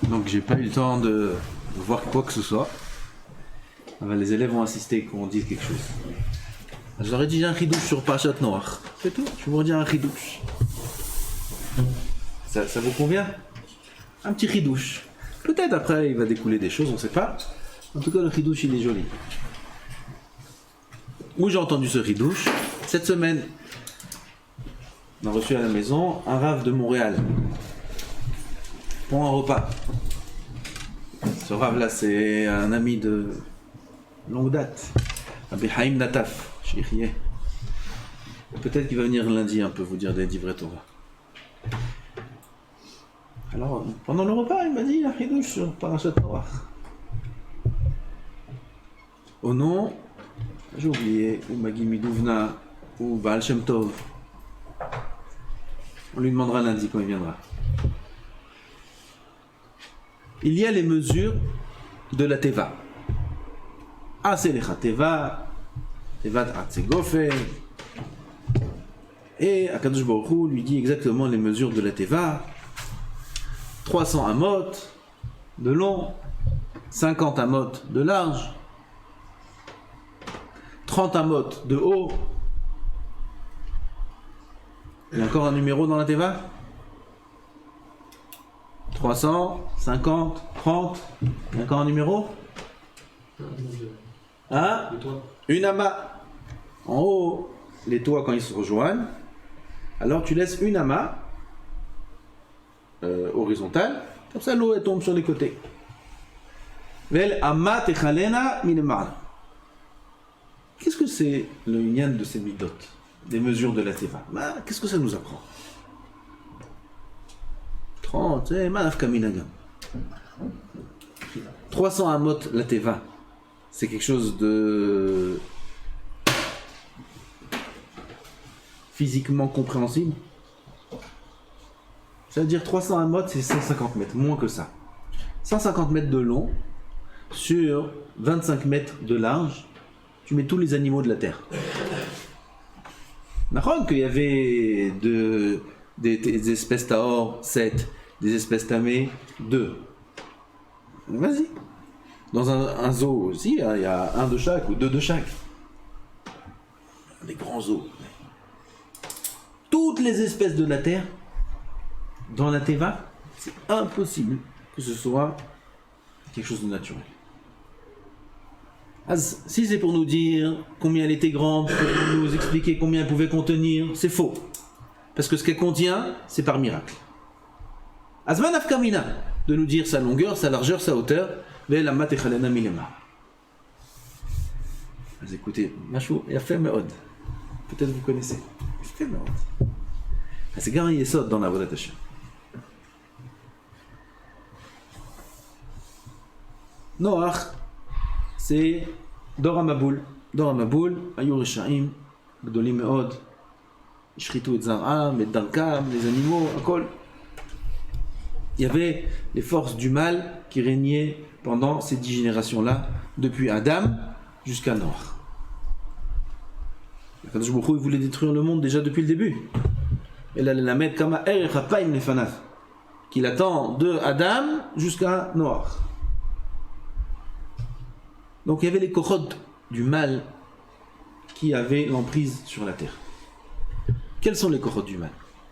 Donc j'ai pas eu le temps de voir quoi que ce soit. Les élèves ont insisté qu'on dise quelque chose. Je leur ai dit j'ai un chidouche sur Parashat Noach. C'est tout, je vous redis un chidouche. Ça vous convient? Un petit chidouche. Peut-être après il va découler des choses, on sait pas. En tout cas le chidouche il est joli. Où j'ai entendu ce chidouche? Cette semaine, on a reçu à la maison un rave de Montréal. Pour un repas. Ce rave là c'est un ami de longue date. Rabbi Haïm Nataf. Peut-être qu'il va venir lundi un peu vous dire des divrei Torah. Alors, pendant le repas, il m'a dit la chidouche sur Parashat Noach. Au nom, j'ai oublié, ou Magi Midouvna, ou Baal Shem Tov. On lui demandera lundi quand il viendra. Il y a les mesures de la Teva. C'est les Teva. Tevat Atzegofe. Et Akadosh Baruch Hu lui dit exactement les mesures de la Teva. 300 amot de long, 50 amot de large, 30 amot de haut. Il y a encore un numéro dans la Teva? 300, 50, 30. Il y a encore un numéro? Hein? Une amas. En haut, les toits quand ils se rejoignent, alors tu laisses une amas horizontale, comme ça l'eau elle tombe sur les côtés. Vel amat echalena minemar. Qu'est-ce que c'est le union de ces midot, des mesures de la teva? Qu'est-ce que ça nous apprend? 30, manaf kaminagam. 300 amot la teva, c'est quelque chose de physiquement compréhensible. C'est-à-dire 300 amot, c'est 150 mètres, moins que ça. 150 mètres de long sur 25 mètres de large, tu mets tous les animaux de la terre. N'importe qu'il y avait des espèces taor, 7, des espèces tamé, 2. Vas-y. Dans un zoo aussi, il y a un de chaque ou deux de chaque. Des grands zoos. Toutes les espèces de la terre, dans la Teva, c'est impossible que ce soit quelque chose de naturel. Si c'est pour nous dire combien elle était grande, pour nous expliquer combien elle pouvait contenir, c'est faux. Parce que ce qu'elle contient, c'est par miracle. Azman afkamina, de nous dire sa longueur, sa largeur, sa hauteur, la matechalena milema. Écoutez, Machou, il a fait Meod. Peut-être vous connaissez. Il fait Meod. C'est quand il est saute dans la Vodat Hashem. Noach, c'est Dor HaMaboul. Dor HaMaboul, Ayur Reshaim, Gdolim Meod, Ishritu et Zar'am, et Darkam, les animaux, Akol. Il y avait les forces du mal qui régnaient pendant ces 10 générations-là, depuis Adam jusqu'à Noach. Kadosh Baruch Hu, il voulait détruire le monde déjà depuis le début. Et là, la mettre comme qu'il attend de Adam jusqu'à Noach. Donc il y avait les kochot du mal qui avaient l'emprise sur la terre. Quels sont les kochot du mal?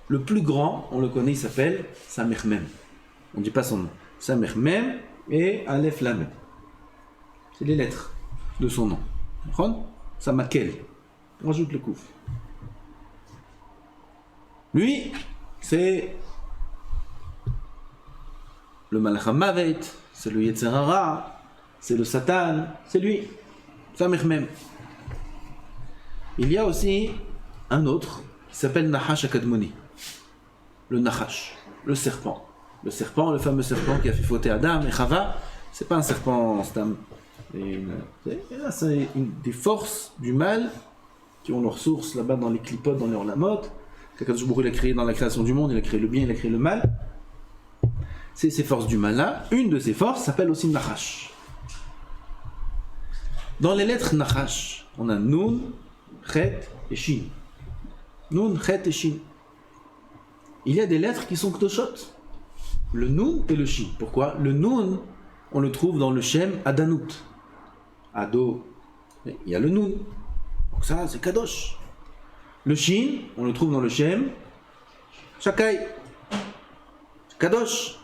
Le plus grand, on le connaît, il s'appelle Samech Mem. On ne dit pas son nom. Samech Mem et Aleph Lamed. C'est les lettres de son nom. Samakel. On rajoute le kouf. Lui, c'est le Malach HaMavet, c'est le Yetzer Hara, c'est le Satan, c'est lui. Samech Mem. Il y a aussi un autre qui s'appelle Nahash HaKadmoni. Le Nahash, le serpent. Le serpent, le fameux serpent qui a fait fauter Adam et Chava, c'est pas un serpent stam. C'est des forces du mal qui ont leur source là-bas dans les clipotes, dans les orlamot. Qu'Akadosh Baruch Hu, il a créé dans la création du monde, il a créé le bien, il a créé le mal. C'est ces forces du mal-là. Une de ces forces s'appelle aussi Nahash. Dans les lettres Nahash, on a Nun, Chet et Shin. Nun, Chet et Shin. Il y a des lettres qui sont Ktoshot. le Nun et le Shin. Pourquoi? Le Nun, on le trouve dans le Shem Adanut. Ado, il y a le Nun. Donc ça, c'est Kadosh. Le Shin, on le trouve dans le Shem Shakai. Kadosh.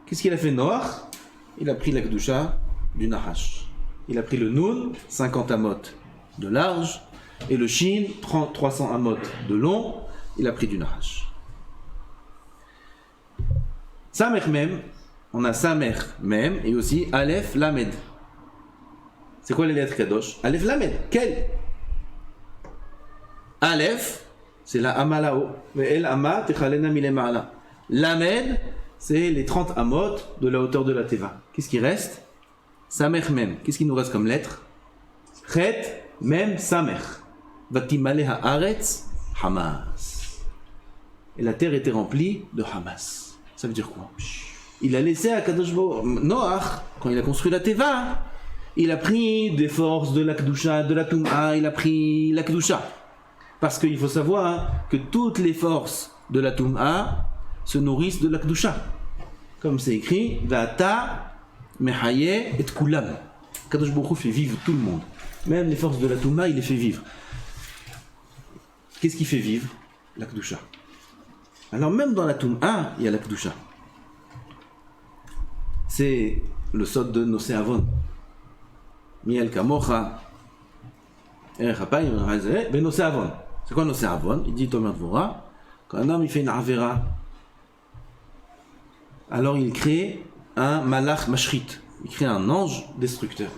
Qu'est-ce qu'il a fait Noach? Il a pris la Kedusha du Nahash. Il a pris le Nun, 50 amot de large, et le Shin, 300 amot de long, il a pris du Nahash. Samer Mem, on a Samer Mem et aussi Aleph Lamed. C'est quoi les lettres Kadosh? Aleph Lamed, quel? Aleph, c'est la Amalao. El Ama Techalena Milemala. Lamed, c'est les 30 amot de la hauteur de la Teva. Qu'est-ce qui reste? Samer Mem. Qu'est-ce qui nous reste comme lettre? Chet Mem Samer. Vatimale Haaretz Hamas. Et la terre était remplie de Hamas. Ça veut dire quoi? Il a laissé à Kadosh Baruch Noach, quand il a construit la Teva, il a pris des forces de la Kedusha, de la Tum'a, il a pris la Kedusha. Parce qu'il faut savoir que toutes les forces de la Tum'a se nourrissent de la Kedusha. Comme c'est écrit, Vata Mehaye et Kulam. Kadosh Baruch Hu fait vivre tout le monde. Même les forces de la Tum'a, il les fait vivre. Qu'est-ce qui fait vivre? La Kedusha. Alors même dans la Tum'a, il y a la Kedusha. C'est le sod de Nosé Avon. Miel Kamocha. Ben Nosé Avon. C'est quoi Nosé Avon? Il dit Tomer Dvorah, quand un homme il fait une Avera, alors il crée un Malach Mashrit. Il crée un ange destructeur.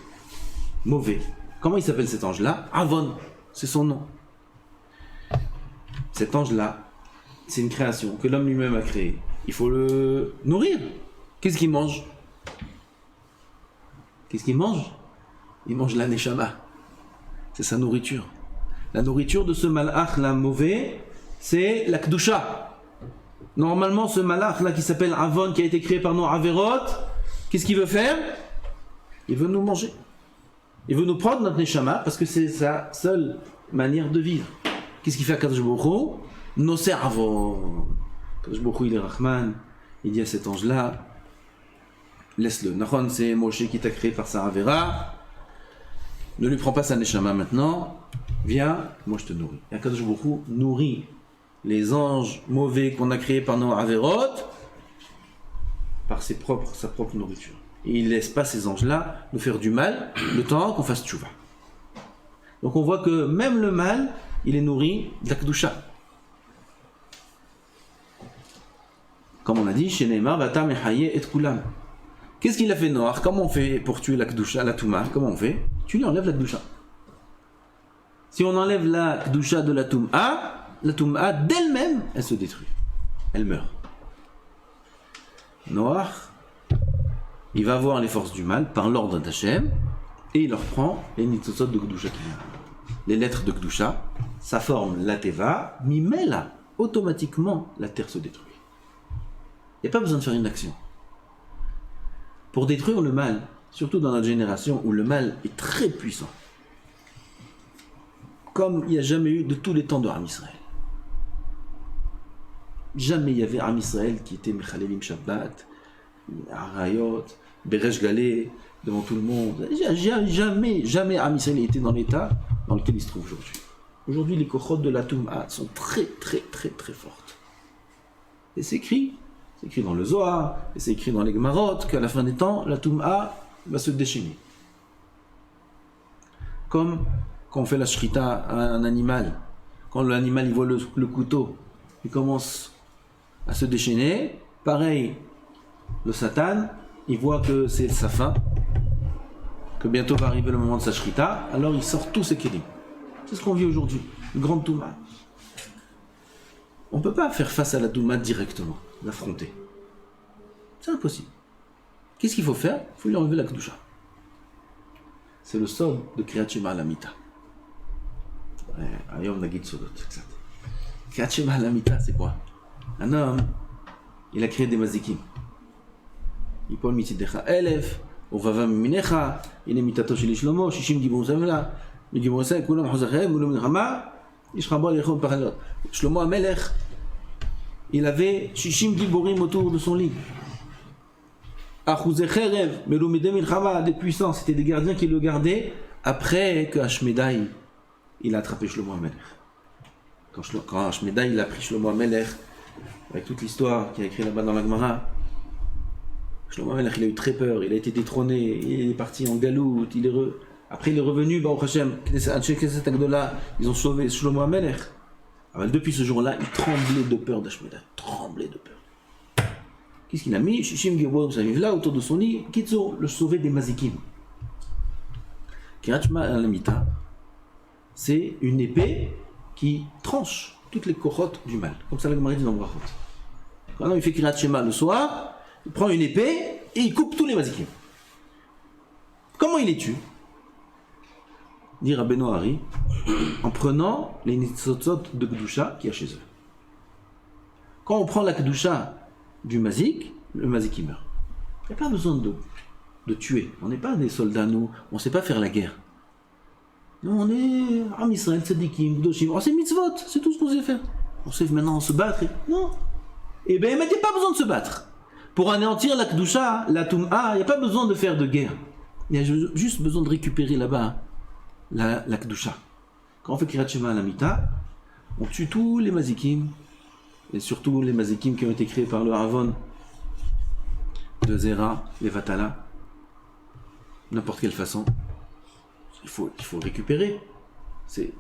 Mauvais. Comment il s'appelle cet ange-là? Avon. C'est son nom. Cet ange-là, c'est une création que l'homme lui-même a créée. Il faut le nourrir. Qu'est-ce qu'il mange? Qu'est-ce qu'il mange? Il mange la neshama. C'est sa nourriture. La nourriture de ce malach là mauvais, c'est la kedusha. Normalement, ce malach là qui s'appelle Avon, qui a été créé par nos Averot, qu'est-ce qu'il veut faire? Il veut nous manger. Il veut nous prendre notre neshama parce que c'est sa seule manière de vivre. Qu'est-ce qu'il fait à Kadosh Baruch Hu? Nosé Avon. Kadosh Baruch Hu, il est Rahman. Il dit à cet ange-là, laisse-le. Nahon, c'est Moshe qui t'a créé par sa Avera. Ne lui prends pas sa neshama maintenant. Viens, moi je te nourris. Et Akadosh Baruch Hu nourrit les anges mauvais qu'on a créés par nos Averot par sa propre nourriture. Et il ne laisse pas ces anges-là nous faire du mal le temps qu'on fasse tchouva. Donc on voit que même le mal, il est nourri de la kedusha. Comme on a dit, chez Neymar, Vata Mehaye et Kulam. Qu'est-ce qu'il a fait Noach? Comment on fait pour tuer la kedusha, la Touma? Comment on fait? Tu lui enlèves la kedusha. Si on enlève la kedusha de la Touma d'elle-même, elle se détruit. Elle meurt. Noach, il va voir les forces du mal par l'ordre d'Hachem et il leur prend les nitzotzot de kedusha qu'il a. Les lettres de kedusha, ça forme la teva, mimela, automatiquement la terre se détruit. Il n'y a pas besoin de faire une action. Pour détruire le mal, surtout dans notre génération où le mal est très puissant, comme il n'y a jamais eu de tous les temps de Am Israël. Jamais il y avait Am Israël qui était Mechalelim Shabbat, Arayot, Beresh Galé, devant tout le monde. Jamais Am Israël était dans l'état dans lequel il se trouve aujourd'hui. Aujourd'hui, les kochot de la Touma sont très fortes. Et c'est écrit dans le Zohar, et c'est écrit dans les Gemarot, qu'à la fin des temps, la Touma va se déchaîner. Comme quand on fait la shrita à un animal, quand l'animal il voit le couteau, il commence à se déchaîner, pareil, le Satan, il voit que c'est sa fin, que bientôt va arriver le moment de sa shrita, alors il sort tous ses kélim. C'est ce qu'on vit aujourd'hui, le grand Touma. On ne peut pas faire face à la Touma directement, l'affronter. C'est impossible. Qu'est-ce qu'il faut faire? Il faut lui enlever la kedusha. C'est le sort de Kriyat Shema Lamita. Ayom Nagid Sodot. Kriyat Shema Lamita, c'est quoi? Un homme, il a créé des mazikim. Il parle mitidecha elef, uvava minecha, il est mitato shel Shlomo, shishim gibon zemla, gibon zemla, kulam hozachem, kulam milchama, yishchabo yechom paralot. Shlomo Amelech, il avait shishim giborim autour de son lit. Achuzei Cherev, Melumidei Milchama, des puissants, c'était des gardiens qui le gardaient après que Ashmedai il a attrapé Shlomo HaMelech. Quand Ashmedai il a pris Shlomo HaMelech, avec toute l'histoire qu'il a écrit là-bas dans la Gemara, Shlomo HaMelech il a eu très peur, il a été détrôné, il est parti en galoute, après il est revenu, Baruch Hashem, ils ont sauvé Shlomo HaMelech. Alors, depuis ce jour-là, il tremblait de peur d'Ashmedai, tremblait de peur. Qu'est-ce qu'il a mis? Shishim Geboim là autour de son lit, Kitzo, le sauver des mazikim. Kirat Shema Alamita, c'est une épée qui tranche toutes les kochot du mal. Comme ça, la Gemara dit dans Brachot. Quand il fait Kirat Shema le soir, il prend une épée et il coupe tous les mazikim. Comment il les tue? Dit Rabbeinu Hari, en prenant les nitzotzot de Kedusha qu'il y a chez eux. Quand on prend la Kedusha du mazik, le mazik il meurt. Il n'y a pas besoin de tuer. On n'est pas des soldats, nous. On ne sait pas faire la guerre. Nous, on est Am Israël, Tzadikim, Gdoshim. On sait mitzvot, c'est tout ce qu'on sait faire. On sait maintenant se battre. Non. Eh bien, il n'y a pas besoin de se battre. Pour anéantir la Kedusha, la Tum'a, il n'y a pas besoin de faire de guerre. Il y a juste besoin de récupérer là-bas la Kedusha. Quand on fait Kirat Shema Alamita, on tue tous les mazikim, et surtout les mazikim qui ont été créés par le Havon de Zera, les Vatala, n'importe quelle façon. Il faut récupérer. Cette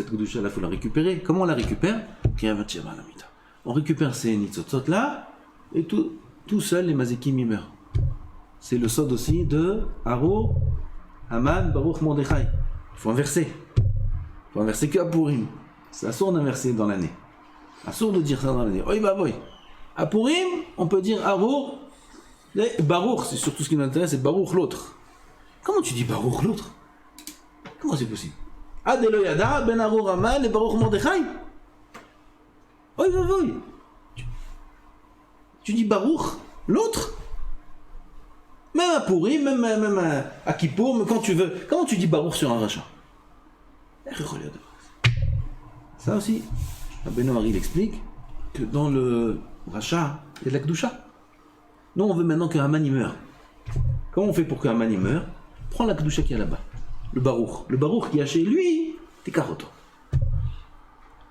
Kedusha là, il faut la récupérer. Comment on la récupère? Kirat Shema Alamita. On récupère ces nitzotzot là, et tout seul les mazikim y meurent. C'est le sod aussi de Haro, Haman, Baruch, Mordechai. Il faut inverser. Il faut inverser que à Purim. C'est assourd d'inverser dans l'année. Assourd de dire ça dans l'année. Oi bah boy. À Purim, on peut dire Haro, Baruch, c'est surtout ce qui nous intéresse, c'est Baruch l'autre. Comment tu dis Baruch l'autre? Comment c'est possible? Adelo Yada, Ben Haro, Haman et Baruch Mordechai. Oi bah boy. Tu dis Baruch l'autre? Même à Purim, même à Kippour, même quand tu veux. Comment tu dis Baruch sur un rachat? Ça aussi, Rabbeinu Hari explique que dans le rachat, il y a de la Kedusha. Nous, on veut maintenant que Haman y meure. Comment on fait pour que Haman y meure? Prends la Kedusha qui est là-bas. Le Baruch. Le Baruch qui a chez lui, t'es carotte.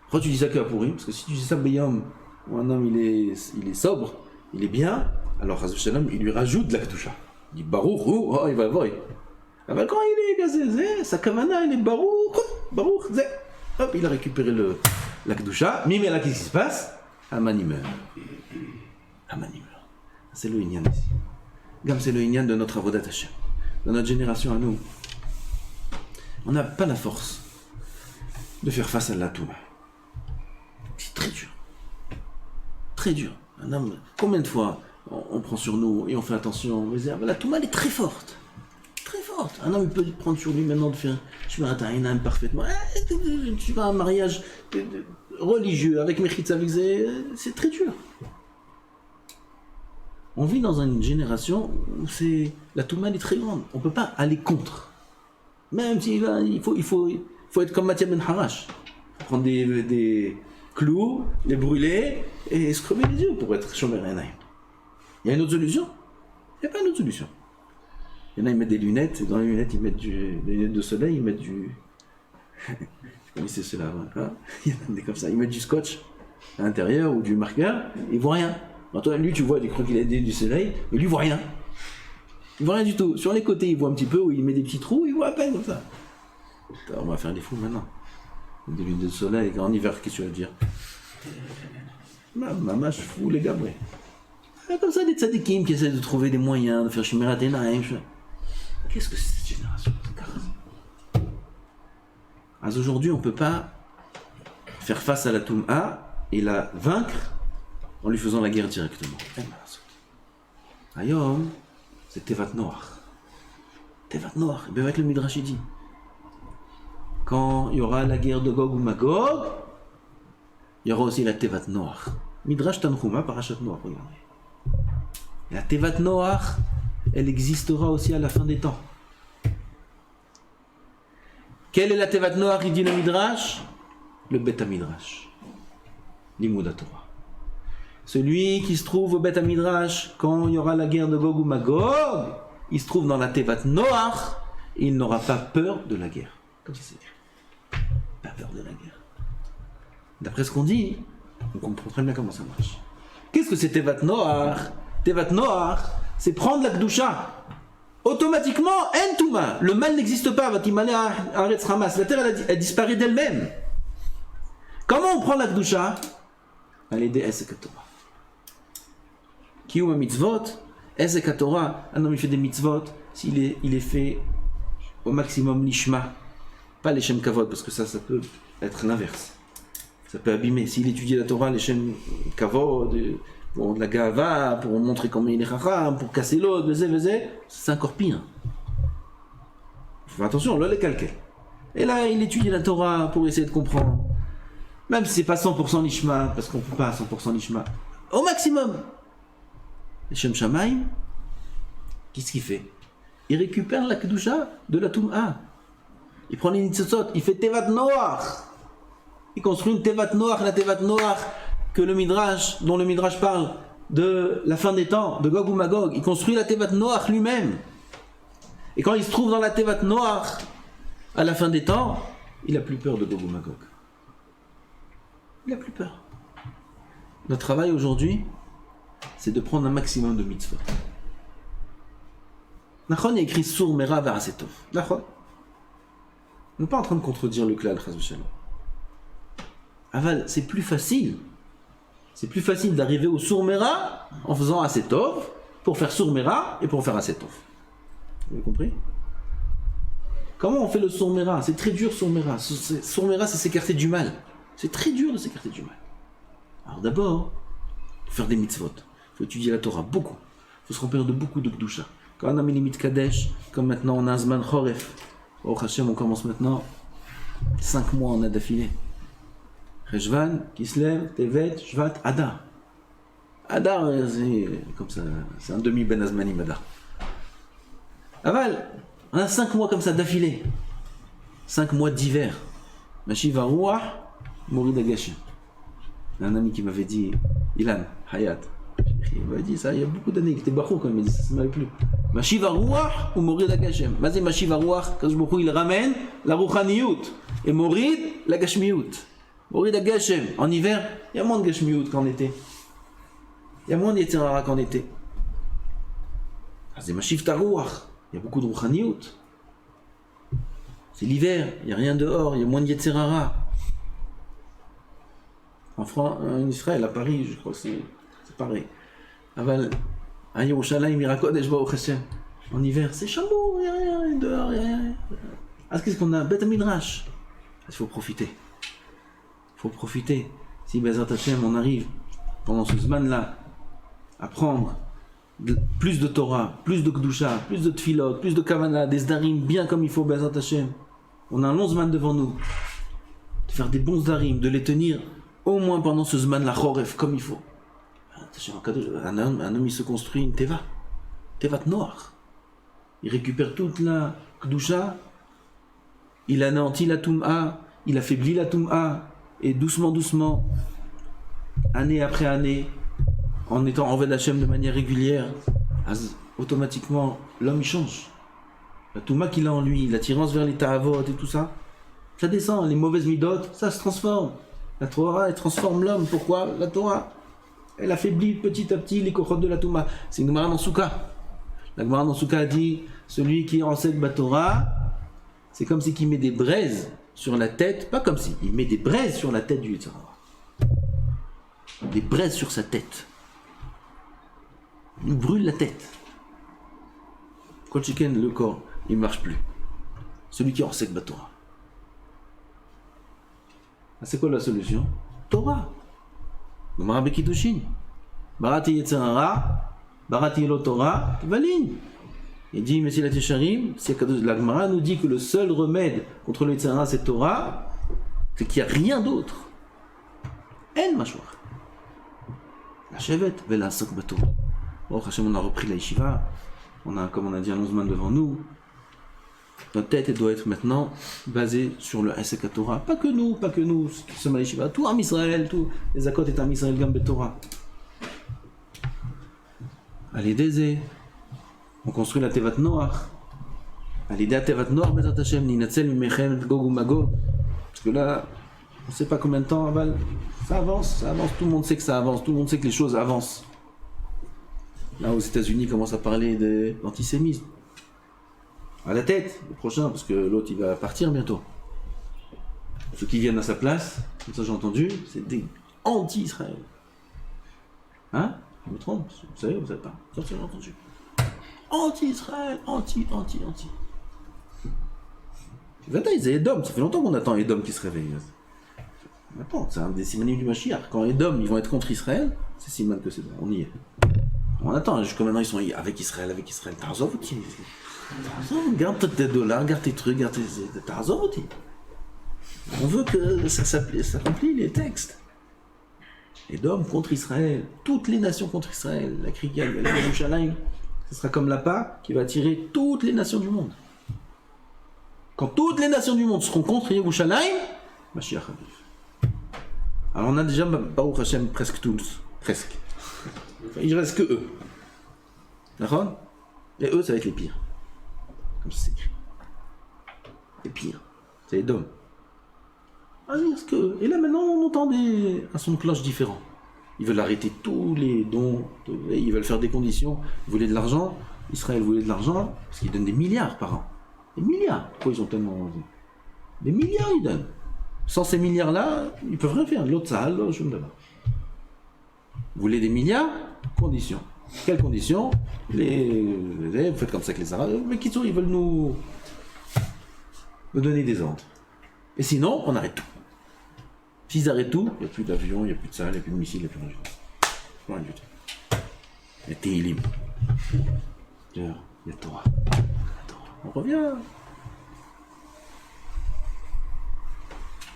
Pourquoi tu dis ça qu'à Purim? Parce que si tu dis ça Beyom, où un homme il est sobre, il est bien, alors Shalom, il lui rajoute de la Kedusha. Il dit Baruch, oh, il va voir. Ah ben quand il est gazé, sa kavana, il est Baruch, hop, il a récupéré la Kedusha. Mais là, qu'est-ce qui se passe? Haman il meurt. C'est le Inyan ici. Comme c'est le Inyan de notre Avodat Hashem. Dans notre génération à nous, on n'a pas la force de faire face à la Touma. C'est très dur. Très dur. Un homme, combien de fois on prend sur nous et on fait attention, on va dire, la Touma elle est très forte. Très forte. Un homme il peut prendre sur lui maintenant de faire Shmirat Ha'inayim parfaitement. Tu vas à un mariage religieux avec Mechitza, avec c'est très dur. On vit dans une génération où la Touma est très grande. On ne peut pas aller contre. Même s'il il faut être comme Mathia Ben Harash. Prendre des clous, les brûler et se crever les yeux pour être Shomer Ha'inayim. Il y a une autre solution? Il n'y a pas une autre solution. Il y en a, ils mettent des lunettes, et dans les lunettes, ils mettent des lunettes de soleil, ils mettent du... Vous connaissez cela, hein? Il y en a des comme ça, ils mettent du scotch à l'intérieur ou du marqueur, ils ne voient rien. Alors toi, lui, tu vois, tu crois qu'il a du soleil, mais lui, il ne voit rien. Il ne voit rien du tout. Sur les côtés, il voit un petit peu, où il met des petits trous, il voit à peine comme ça. Alors, on va faire des fous maintenant. Des lunettes de soleil, en hiver, qu'est-ce que tu vas dire? Maman, je fous les gars, ouais. Comme ça, des tzadikim qui essaient de trouver des moyens de faire Shmirat Ha'inayim. Qu'est-ce que c'est cette génération? Aujourd'hui, on ne peut pas faire face à la Toum'a et la vaincre en lui faisant la guerre directement. Ayom, c'est Tevat Noach. Tevat Noach, et bien avec le Midrash il dit, quand il y aura la guerre de Gog ou Magog, il y aura aussi la Tevat Noach. Midrash Tanchuma, Parashat Noach, regardez. La Tevat Noach, elle existera aussi à la fin des temps. Quelle est la Tevat Noach, il dit le Midrash? Le Bet HaMidrash. Limud HaTorah. celui qui se trouve au Beth Midrash, quand il y aura la guerre de Gog ou Magog, il se trouve dans la Tevat Noach, et il n'aura pas peur de la guerre. Comme ça c'est écrit. Pas peur de la guerre. D'après ce qu'on dit, on comprend très bien comment ça marche. Qu'est-ce que c'est Tevat Noach? Tevat Noach, c'est prendre la Kedusha. Automatiquement, en Touma, le mal n'existe pas. La terre, elle disparaît d'elle-même. Comment on prend la Kedusha? À l'aider Esek Torah. Kiyum mitzvot, Esek Torah, un homme il fait des mitzvot, s'il est fait au maximum lishma, pas les shem kavod, parce que ça peut être l'inverse. Ça peut abîmer. S'il étudie la Torah, les shem kavod, pour de la gava, pour montrer comment il est chacham, pour casser l'autre, c'est encore pire. Faut attention, là les calculs. Et là, il étudie la Torah pour essayer de comprendre. Même si c'est pas 100% lishma, parce qu'on ne peut pas à 100% lishma. Au maximum. Le Shem Shamaim, qu'est-ce qu'il fait? Il récupère la Kedusha de la Toum'a. Il prend les Nitzotzot, il fait Tevat Noach. Il construit une Tevat Noach, la Tevat Noach que le Midrash, dont le Midrash parle de la fin des temps, de Gog ou Magog. Il construit la Tevat Noach lui-même. Et quand il se trouve dans la Tevat Noach, à la fin des temps, il n'a plus peur de Gog ou Magog. Il n'a plus peur. Notre travail aujourd'hui, c'est de prendre un maximum de mitzvot. Nachon a écrit Sur Mera Varasetov. Nachon. On n'est pas en train de contredire le klal, Chas v'Shalom. Aval, c'est plus facile. C'est plus facile d'arriver au Sur Mera en faisant Asetov pour faire Sur Mera et pour faire Asetov. Vous avez compris? Comment on fait le Sur Mera? C'est très dur, Sur Mera. Sur Mera, c'est s'écarter du mal. C'est très dur de s'écarter du mal. Alors d'abord, faire des mitzvot. Il faut étudier la Torah beaucoup. Il faut se remplir de beaucoup de Kedusha. Quand on a mis les mitzvot Kadesh, comme maintenant on a un Zman Choref, au Hashem, on commence maintenant 5 mois en a d'affilée. Rejvan, Kislev, Tevet, Shvat, Adar. Adar, c'est comme ça, c'est un demi Ben Azmanim, Adar. Aval, on a 5 mois comme ça d'affilée. 5 mois d'hiver. Mashiva Ruach, Morid Agashem. Un ami qui m'avait dit, Ilan, Hayat. Il m'avait dit ça il y a beaucoup d'années, il était barreau quand il m'a dit ça, ça m'avait plu. Mashiva Ruach ou Morid Agashem. Mazé Mashiva Ruach, quand il ramène la Ruchaniyut. Et Morid, la Gashmiyut. Morid Agashem. En hiver, il y a moins de Gashmiyut qu'en été. Il y a moins de Yetzirara qu'en été. Mazé Mashiv Taruach. Il y a beaucoup de Ruchaniyut. C'est l'hiver, il n'y a rien dehors, il y a moins de Yetzirara. En Israël, à Paris, je crois que c'est pareil. Aval, à Yerushalayim, Mirakodesh Baruch Hashem. En hiver, c'est chameau, il n'y a rien dehors, il n'y a rien. Ah, qu'est-ce qu'on a? Beth Midrash. Il faut profiter. Il faut profiter. Si Bezat Hashem, on arrive, pendant ce Zman-là, à prendre plus de Torah, plus de Kedusha, plus de Tfilot, plus de Kavana, des Zdarim, bien comme il faut, Bezat Hashem. On a un long Zman devant nous. De faire des bons Zdarim, de les tenir au moins pendant ce Zman-là, Choref, comme il faut. Un homme, il se construit une Teva. Tevat Noach. Il récupère toute la Kedusha, il anéantit la Toum'a, il affaiblit la Toum'a, et doucement, doucement, année après année, en étant en Ved Hashem de manière régulière, automatiquement, l'homme il change. La Toum'a qu'il a en lui, l'attirance vers les Ta'avot et tout ça, ça descend, les mauvaises midotes, ça se transforme. La Torah, elle transforme l'homme. Pourquoi? La Torah, elle affaiblit petit à petit les kochot de la Touma. C'est une Gemara dans Souka. La Gemara dans Souka a dit, celui qui enseigne la Torah, c'est comme si il met des braises sur la tête, pas comme si, il met des braises sur la tête du Yetzirah. Des braises sur sa tête. Il brûle la tête. Quand chicken, le corps, il ne marche plus. Celui qui enseigne la Torah. C'est quoi la solution? Torah. Gemara Bekidushin. Barati Yetzirah, Barati Lo Torah, Valin. Il dit, Messie la Tisharim, la Gemara nous dit que le seul remède contre le Yetzirah, c'est Torah, c'est qu'il n'y a rien d'autre. En Mashouach. La Shevet, Vela Sok Batorah. Bon, Hachem, on a repris la Yeshiva. On a, comme on a dit, un 11 man devant nous. Notre tête elle doit être maintenant basée sur le Hesek Torah. Pas que nous qui sommes à l'Yeshiva, tout Am Israël, tous les Akot et Am Israël Gam Torah. Allez Dézé. On construit la Tevat Noach. Allez la Tevat Noach, Bezat Hashem, Ninatzel, Mimechem, Gog ou Magog. Parce que là, on ne sait pas combien de temps, ça avance, tout le monde sait que ça avance, tout le monde sait que les choses avancent. Là, aux États-Unis, ils commencent à parler d'antisémisme. À la tête, le prochain, parce que l'autre, il va partir bientôt. Ceux qui viennent à sa place, comme ça j'ai entendu, c'est des anti-Israël. Hein? Je me trompe? Vous savez pas? Ça, j'ai entendu. Anti-Israël, anti. C'est Edom, ça fait longtemps qu'on attend Edom qui se réveille. Attends, c'est un des simanim du Mashiach. Quand Edom, ils vont être contre Israël, c'est siman que c'est bon, on y est. On attend, jusqu'à maintenant ils sont avec Israël. T'arrozov aussi. Garde tes dollars, garde tes trucs, garde tes... T'arrozov aussi. On veut que ça s'accomplit les textes. Edom contre Israël, toutes les nations contre Israël. La Kriya, la Yerushalayim, ce sera comme l'appât qui va attirer toutes les nations du monde. Quand toutes les nations du monde seront contre Yerushalayim, Mashiach arrive. Alors on a déjà, Baruch Hashem, presque tous. Presque. Enfin, il ne reste que eux. D'accord? Et eux, ça va être les pires. Comme c'est écrit. Les pires. C'est les dômes. Ah, il reste que eux. Et là, maintenant, on entend un son de cloche différent. Ils veulent arrêter tous les dons. Ils veulent faire des conditions. Ils voulaient de l'argent. Israël voulait de l'argent. Parce qu'ils donnent des milliards par an. Des milliards. Pourquoi ils ont tellement... Des milliards, ils donnent. Sans ces milliards-là, ils peuvent rien faire. L'autre salle, l'autre chose là-bas. Vous voulez des milliards? Conditions. Quelles conditions? Vous faites comme ça avec les Arabes. Mais qui sont, ils veulent nous donner des ordres. Et sinon, on arrête tout. S'ils arrêtent tout, il n'y a plus d'avion, il n'y a plus de salle, il n'y a plus de missiles, il n'y a plus rien du tout. Rien du tout. Il y a Télim. Il y a Torah. On revient.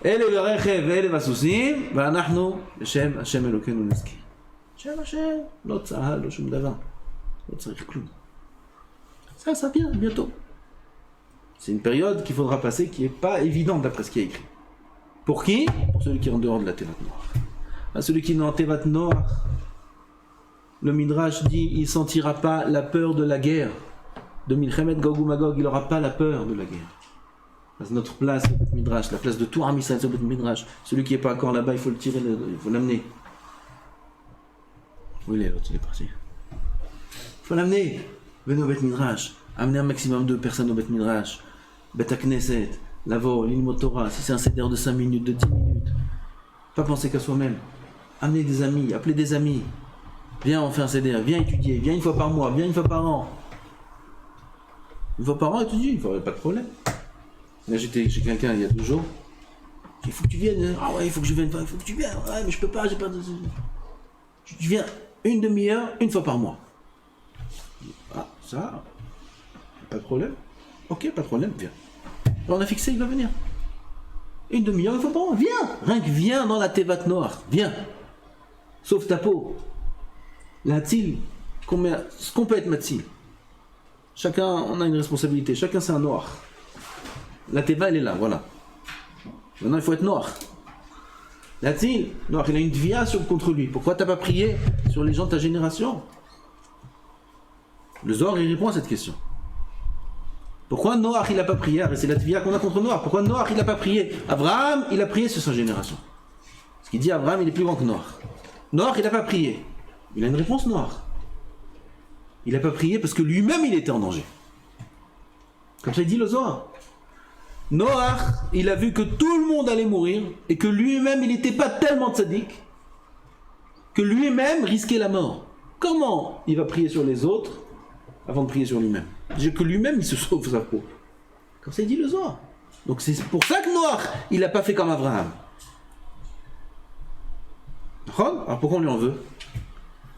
אלה ברכב ואלה בסוסים, ואנחנו בשם השם אלוקינו נזכיר. שם השם, לא צהל, לא שום דבר. לא צריך כלום. Ça vient bientôt. C'est une période qu'il faudra passer qui n'est pas évidente d'après ce qui est écrit. Pour qui? Pour celui qui est en dehors de la Tevat Noach. Celui qui est en Tevat Noach, le Midrash dit il ne sentira pas la peur de la guerre. De Milchemet Gog ou Magog, il n'aura pas la peur de la guerre. C'est notre place, le Beth Midrash, la place de tout Am Yisraël, le Beth Midrash. Celui qui n'est pas encore là-bas, il faut le tirer, il faut l'amener. Où il est l'autre? Il est parti. Il faut l'amener. Venez au Beth Midrash. Amenez un maximum de personnes au Beth Midrash. Beth Knesset, Lavo, l'Ilmot Torah. Si c'est un seder de 5 minutes, de 10 minutes. Pas penser qu'à soi-même. Amenez des amis, appelez des amis. Viens, on fait un seder, viens étudier, viens une fois par mois, viens une fois par an. Une fois par an, étudier, il n'y aurait pas de problème. Là, j'étais chez quelqu'un il y a 2 jours. Il faut que tu viennes. Ah ouais, il faut que je vienne. Il faut que tu viennes. Ouais, mais je peux pas, j'ai pas de... Tu viens une demi-heure, une fois par mois. Ah, ça, pas de problème. Ok, pas de problème, viens. Alors, on a fixé, il va venir. Une demi-heure, une fois par mois, viens. Rien que viens dans la Tevat Noach, viens. Sauve ta peau. La Tzil, ce qu'on peut être Matzil. Chacun, on a une responsabilité. Chacun, c'est un noir. La Teva, elle est là, voilà. Maintenant, il faut être noir. La Tzil, noir, il a une via contre lui. Pourquoi t'as pas prié sur les gens de ta génération? Le Zohar, il répond à cette question. Pourquoi Noach, il n'a pas prié? C'est la via qu'on a contre Noach. Pourquoi Noach, il n'a pas prié? Abraham, il a prié sur sa génération. Ce qui dit, Abraham, il est plus grand que Noach. Noach, il n'a pas prié. Il a une réponse Noach. Il n'a pas prié parce que lui-même, il était en danger. Comme ça, il dit le Zohar. Noach, il a vu que tout le monde allait mourir et que lui-même, il n'était pas tellement tzaddik que lui-même risquait la mort. Comment il va prier sur les autres avant de prier sur lui-même? J'ai que lui-même, il se sauve sa peau. Comme ça, il dit le Zohar. Donc c'est pour ça que Noach, il n'a pas fait comme Abraham. Alors pourquoi on lui en veut?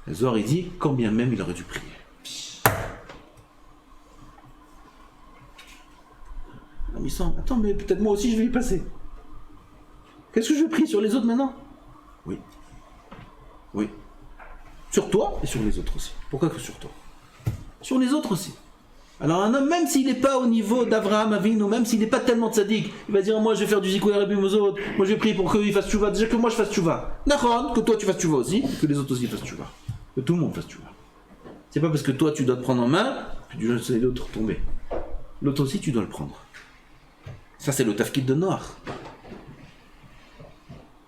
Le Zohar, il dit, quand bien même il aurait dû prier. Attends, mais peut-être moi aussi je vais y passer. Qu'est-ce que je prie sur les autres maintenant? Oui. Oui. Sur toi et sur les autres aussi. Pourquoi que sur toi? Sur les autres aussi. Alors un homme, même s'il n'est pas au niveau d'Abraham Avinu, même s'il n'est pas tellement tzaddik, il va dire moi je vais faire du zikouï rabim aux autres, moi je vais prier pour qu'ils fassent tchouva, déjà que moi je fasse tchouva. D'accord, que toi tu fasses tchouva aussi, que les autres aussi fassent tchouva. Que tout le monde fasse tchouva. C'est pas parce que toi tu dois te prendre en main que tu laisses l'autre tomber. L'autre aussi tu dois le prendre. Ça c'est le tafkid de Noach.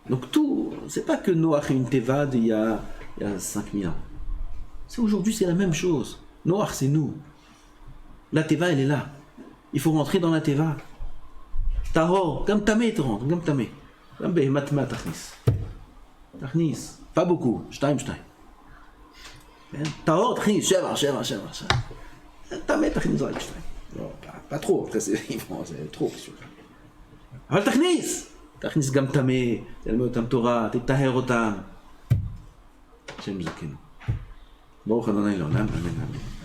Donc tout, c'est pas que Noach est une teva d'il y a 5000 ans. C'est aujourd'hui c'est la même chose. Noach c'est nous. La teva elle est là. Il faut rentrer dans la teva. Tahor, comme tamé te rentre, comme tamé. Comme behematma tachnis. Tachnis. Pas beaucoup. Shtaim. Tahor, tachnis. Sheva. Tamé tachnis. Pas trop. Après c'est trop. אבל תכניס גם טמא, תלמד אותם תורה, תטהר אותם. השם יזכנו. ברוך ה' לעולם, אמן.